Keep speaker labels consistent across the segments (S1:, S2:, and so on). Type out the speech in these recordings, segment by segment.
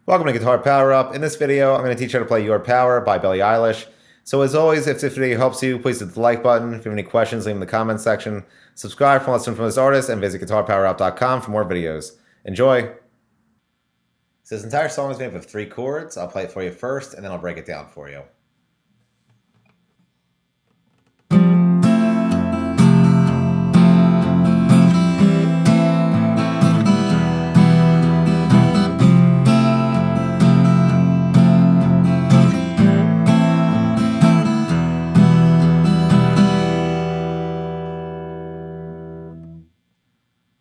S1: Welcome to Guitar Power Up. In this video, I'm going to teach you how to play Your Power by Billie Eilish. So as always, if this video helps you, please hit the like button. If you have any questions, leave them in the comments section. Subscribe for lessons from this artist and visit guitarpowerup.com for more videos. Enjoy! So this entire song is made up of 3 chords. I'll play it for you first, and then I'll break it down for you.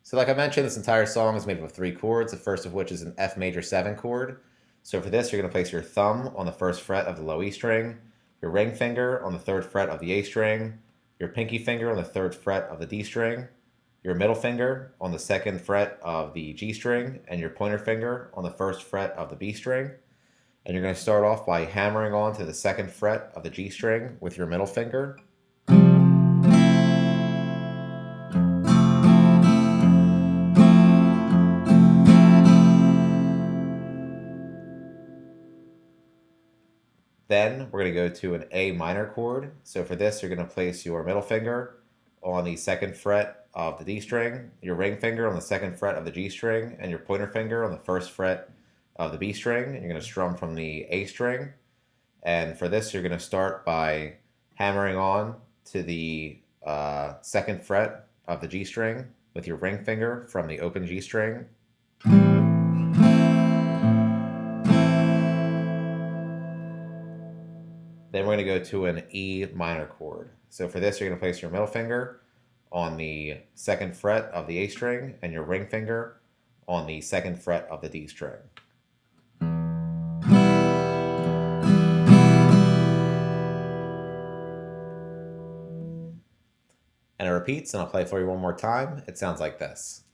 S1: So like I mentioned, this entire song is made up of 3 chords, the first of which is an F major 7 chord. So for this, you're going to place your thumb on the 1st fret of the low E string, your ring finger on the 3rd fret of the A string, your pinky finger on the 3rd fret of the D string, your middle finger on the 2nd fret of the G string, and your pointer finger on the 1st fret of the B string. And you're going to start off by hammering on to the 2nd fret of the G string with your middle finger. Then we're going to go to an A minor chord. So for this, you're going to place your middle finger on the 2nd fret of the D string, your ring finger on the 2nd fret of the G string, and your pointer finger on the 1st fret of the B string. And you're going to strum from the A string. And for this, you're going to start by hammering on to the 2nd fret of the G string with your ring finger from the open G string. Then we're going to go to an E minor chord. So for this, you're going to place your middle finger on the 2nd fret of the A string and your ring finger on the 2nd fret of the D string. And it repeats, and I'll play it for you one more time. It sounds like this.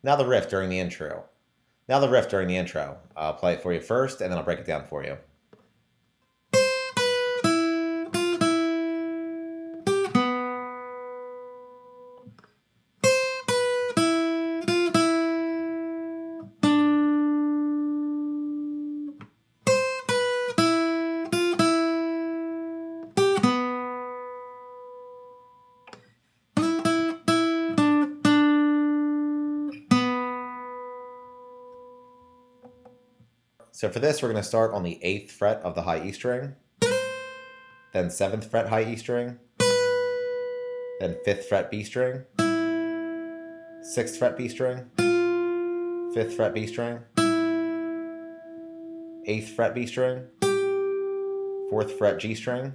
S1: Now the riff during the intro. I'll play it for you first, and then I'll break it down for you. So for this, we're going to start on the 8th fret of the high E string, then 7th fret high E string, then 5th fret B string, 6th fret B string, 5th fret B string, 8th fret B string, 4th fret G string,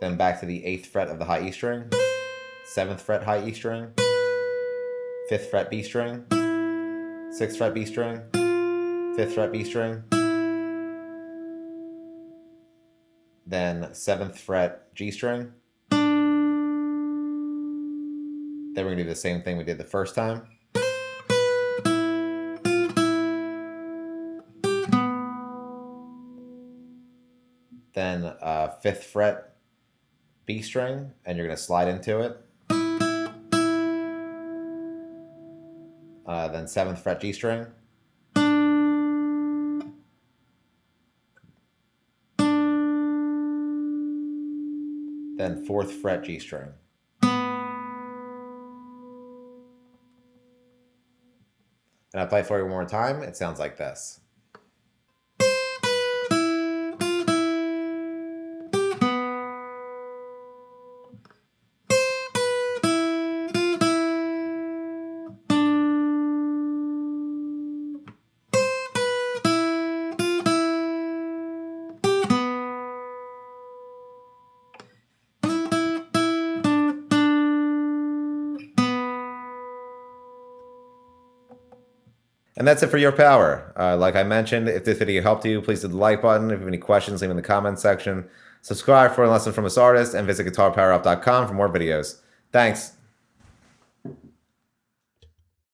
S1: then back to the 8th fret of the high E string, 7th fret high E string, 5th fret B string, 6th fret B string, 5th fret B string, then 7th fret G string. Then we're going to do the same thing we did the first time. Then 5th fret B string, and you're going to slide into it. Then 7th fret G string. Then 4th fret G string. And I'll play it for you one more time. It sounds like this. And that's it for Your Power. Like I mentioned, if this video helped you, please hit the like button. If you have any questions, leave them in the comments section. Subscribe for a lesson from this artist, and visit guitarpowerup.com for more videos. Thanks.